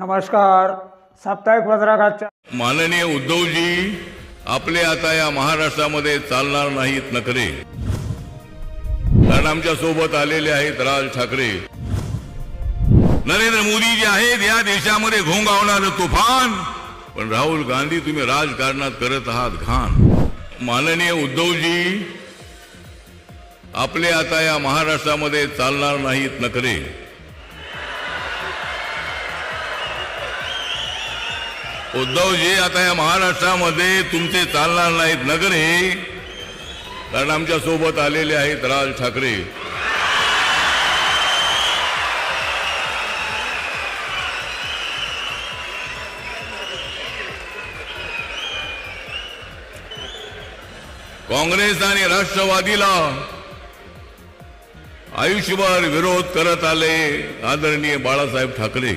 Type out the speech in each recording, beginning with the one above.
नमस्कार. साप्ताहिक पत्रकाच्या माननीय उद्धवजी, आपले आता या महाराष्ट्रामध्ये चालणार नाहीत नखरे. कारण आमच्या सोबत आलेले आहेत राज ठाकरे. नरेंद्र मोदी जे आहेत या देशामध्ये घोंगावणारं तुफान. पण राहुल गांधी, तुम्ही राजकारणात करत आहात घाण. माननीय उद्धवजी, आपले आता या महाराष्ट्रामध्ये चालणार नाहीत नखरे. उद्धवजी, आता या महाराष्ट्रामध्ये तुमचे चालणार नाहीत नखरे. कारण आमच्या सोबत आलेले आहेत राज ठाकरे. काँग्रेस आणि राष्ट्रवादीला आयुष्यभर विरोध करत आले आदरणीय बाळासाहेब ठाकरे.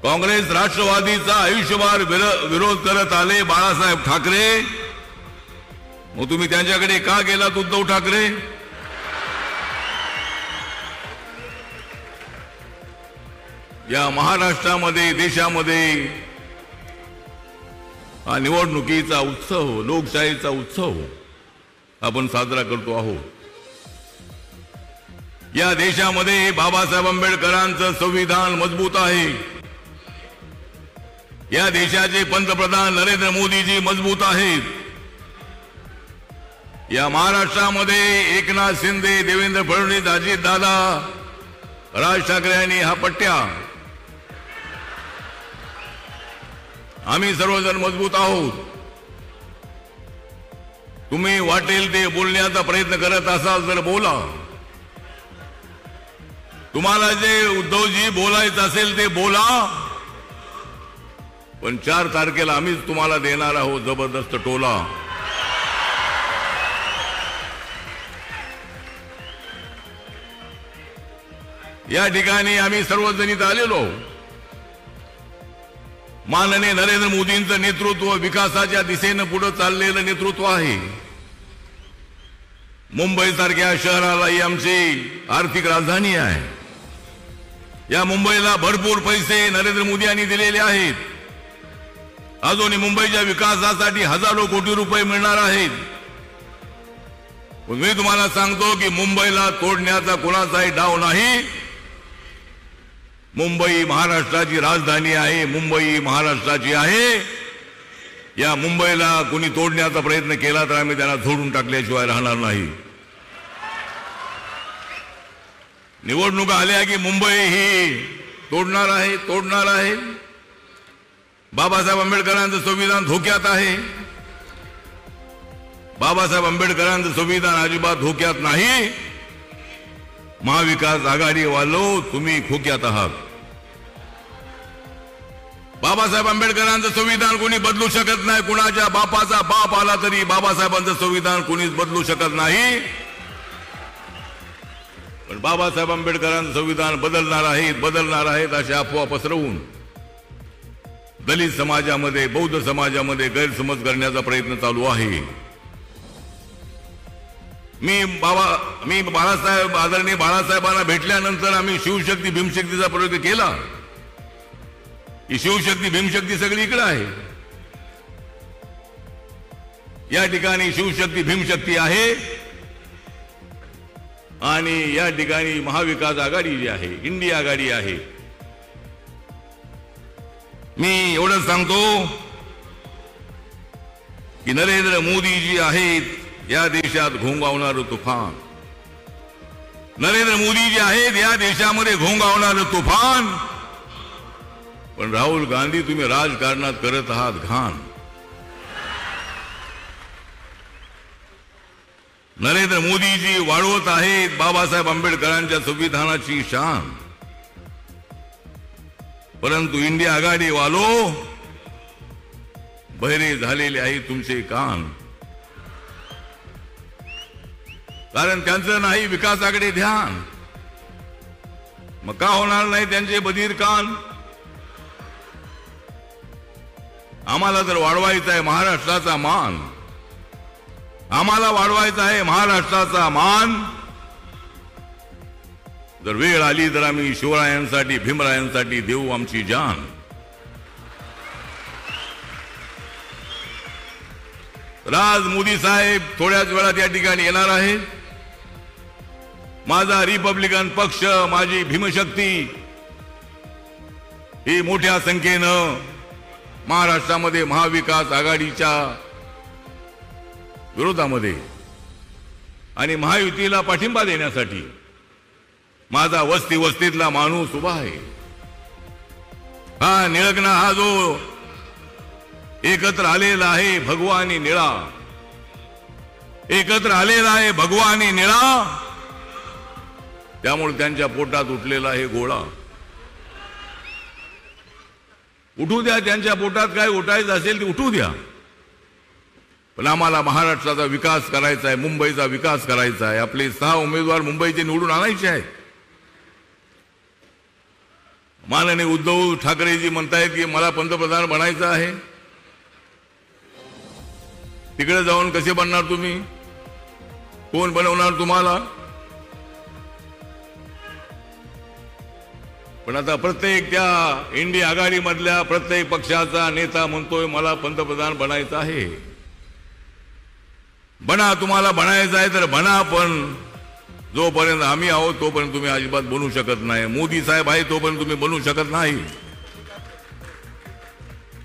काँग्रेस राष्ट्रवादीचा आयुष्यभर विरोध करत आले बाळासाहेब ठाकरे. मग तुम्ही त्यांच्याकडे का गेलात उद्धव ठाकरे? या महाराष्ट्रामध्ये, देशामध्ये हा निवडणुकीचा उत्सव, लोकशाहीचा उत्सव आपण साजरा करतो आहोत. या देशामध्ये बाबासाहेब आंबेडकरांचं संविधान मजबूत आहे. या देशाचे पंतप्रधान नरेंद्र मोदीजी मजबूत आहेत. या महाराष्ट्रामध्ये एकनाथ शिंदे, देवेंद्र फडणवीस, अजित दादा, राज ठाकरे यांनी हा पट्ट्या. आम्ही सर्वजण मजबूत आहोत. तुम्ही वाटेल ते बोलण्याचा प्रयत्न करत असाल तर बोला. तुम्हाला जे उद्धवजी बोलायचं असेल ते बोला. पण 4 तारखेला आम्हीच तुम्हाला देणार आहोत जबरदस्त टोला. या ठिकाणी आम्ही सर्वजण इथं आलेलो. माननीय नरेंद्र मोदींचं नेतृत्व, विकासाच्या दिशेनं पुढे चाललेलं नेतृत्व आहे. मुंबई सारख्या शहराला ही आमची आर्थिक राजधानी आहे. या मुंबईला भरपूर पैसे नरेंद्र मोदी यांनी दिलेले आहेत. अजूनही मुंबईच्या विकासासाठी हजारो कोटी रुपये मिळणार आहेत. मी तुम्हाला सांगतो की मुंबईला तोडण्याचा कोणाचाही डाव नाही. मुंबई महाराष्ट्राची राजधानी आहे. मुंबई महाराष्ट्राची आहे. या मुंबईला कोणी तोडण्याचा प्रयत्न केला तर आम्ही त्यांना झोडून टाकल्याशिवाय राहणार नाही. निवडणुका आल्या की मुंबई ही तोडणार आहे. बाबासाहेब आंबेडकरांचं संविधान धोक्यात आहे. बाबासाहेब आंबेडकरांचं संविधान अजिबात धोक्यात नाही. महाविकास आघाडी वालो, तुम्ही खोक्यात आहात. बाबासाहेब आंबेडकरांचं संविधान कोणी बदलू शकत नाही. कुणाच्या बापाचा बाप आला तरी बाबासाहेबांचं संविधान कोणीच बदलू शकत नाही. पण बाबासाहेब आंबेडकरांचं संविधान बदलणार आहेत अशी अफवा पसरवून दलित समाजामध्ये, बौद्ध समाजामध्ये गैरसमज करण्याचा प्रयत्न चालू आहे. मी बाळासाहेब, आदरणीय बाळासाहेबांना भेटल्यानंतर आम्ही शिवशक्ती भीमशक्तीचा प्रयोग केला. ही शिवशक्ती भीमशक्ती सगळी इकडे आहे. या ठिकाणी शिवशक्ती भीमशक्ती आहे. आणि या ठिकाणी महाविकास आघाडी जी आहे, इंडिया आघाडी आहे. मी एवढंच सांगतो की नरेंद्र मोदी जी आहेत या देशात घोंगावणारं तुफान. नरेंद्र मोदी जे आहेत या देशामध्ये घोंगावणारं तुफान. पण राहुल गांधी, तुम्ही राजकारणात करत आहात घाण. नरेंद्र मोदीजी वाढवत आहेत बाबासाहेब आंबेडकरांच्या संविधानाची शान. परंतु इंडिया आघाडी वालो बहिरे झालेले आहेत तुमचे कान. कारण त्यांचं नाही विकासाकडे ध्यान. मग का होणार नाही त्यांचे बधीर कान? आम्हाला जर वाढवायचा आहे महाराष्ट्राचा मान, आम्हाला वाढवायचा आहे महाराष्ट्राचा मान, जर वेळ आली तर आम्ही शिवरायांसाठी भीमरायांसाठी देऊ आमची जान. राज मोदी साहेब थोड्याच वेळात या ठिकाणी येणार आहेत. माझा रिपब्लिकन पक्ष, माझी भीमशक्ती ही मोठ्या संख्येनं महाराष्ट्रामध्ये महाविकास आघाडीच्या विरोधामध्ये आणि महायुतीला पाठिंबा देण्यासाठी माझा वस्ती वस्तीतला माणूस उभा आहे. हा निळकणा, हा जो एकत्र आलेला आहे भगवानी निळा, एकत्र आलेला आहे भगवानी निळा, त्यामुळे त्यांच्या पोटात उठलेला आहे गोळा. उठू द्या, त्यांच्या पोटात काय उठायचं असेल ते उठू द्या, पण आम्हाला महाराष्ट्राचा विकास करायचा आहे, मुंबईचा विकास करायचा आहे. आपले 6 उमेदवार मुंबईचे निवडून आणायचे आहेत. माननीय उद्धव ठाकरेजी म्हणतायत की मला पंतप्रधान बनायचं आहे. तिकडे जाऊन कसे बनणार तुम्ही? कोण बनवणार तुम्हाला? पण आता प्रत्येक त्या इंडिया आघाडी मधल्या प्रत्येक पक्षाचा नेता म्हणतोय मला पंतप्रधान बनायचं आहे. बना, तुम्हाला बनायचं आहे तर बना, पण जोपर्यंत आम्ही आहोत तोपर्यंत तुम्ही अजिबात बनू शकत नाही. मोदी साहेब आहे तोपर्यंत तुम्ही बनू शकत नाही.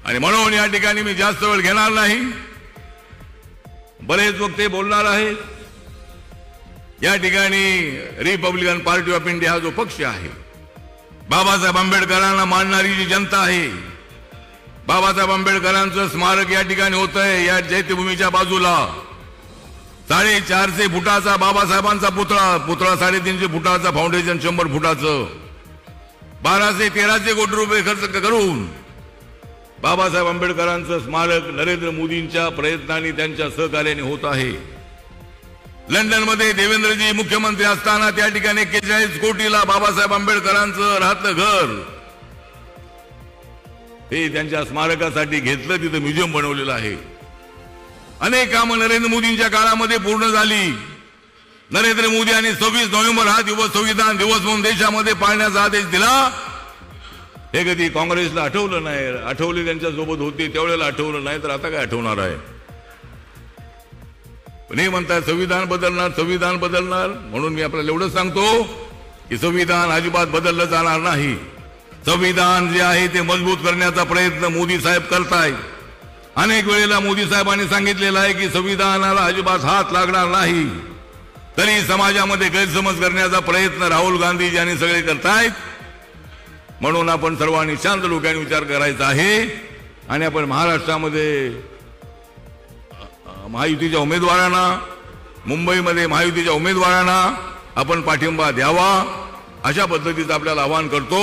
आणि म्हणून या ठिकाणी मी जास्त वेळ घेणार नाही. बरेच वक्ते बोलणार आहेत. या ठिकाणी रिपब्लिकन पार्टी ऑफ इंडिया हा जो पक्ष आहे, बाबासाहेब आंबेडकरांना मानणारी जी जनता आहे, बाबासाहेब आंबेडकरांचं स्मारक या ठिकाणी होत आहे. या चैत्यभूमीच्या बाजूला 450 फुटाचा बाबासाहेबांचा पुतळा 350 फुटाचा, फाउंडेशन 100 फुटाचं, 1213 कोटी रुपये खर्च करून बाबासाहेब आंबेडकरांचं स्मारक नरेंद्र मोदींच्या प्रयत्नांनी, त्यांच्या सहकार्याने होत आहे. लंडनमध्ये देवेंद्रजी मुख्यमंत्री असताना त्या ठिकाणी 41 कोटीला बाबासाहेब आंबेडकरांचं राहतं घर हे त्यांच्या स्मारकासाठी घेतलं. तिथं म्युझियम बनवलेलं आहे. अनेक कामं नरेंद्र मोदींच्या काळामध्ये पूर्ण झाली. नरेंद्र मोदी यांनी 26 नोव्हेंबर हा दिवस संविधान दिवस म्हणून देशामध्ये पाळण्याचा आदेश दिला. हे कधी काँग्रेसला आठवलं नाही. आठवले त्यांच्या सोबत होते त्यावेळेला आठवलं नाही, तर आता काय आठवणार आहे? पण हे म्हणतात संविधान बदलणार, संविधान बदलणार. म्हणून मी आपल्याला एवढंच सांगतो की संविधान अजिबात बदललं जाणार नाही. संविधान जे आहे ते मजबूत करण्याचा प्रयत्न मोदी साहेब करतायत. अनेक वेळेला मोदी साहेबांनी सांगितलेलं आहे की संविधानाला अजिबात हात लागणार नाही. तरी समाजामध्ये गैरसमज करण्याचा प्रयत्न राहुल गांधी यांनी सगळे करतायत. म्हणून आपण सर्वांनी शांत डोक्याने विचार करायचा आहे आणि आपण महाराष्ट्रामध्ये महायुतीच्या उमेदवारांना, मुंबईमध्ये महायुतीच्या उमेदवारांना आपण पाठिंबा द्यावा, अशा पद्धतीचं आपल्याला आवाहन करतो.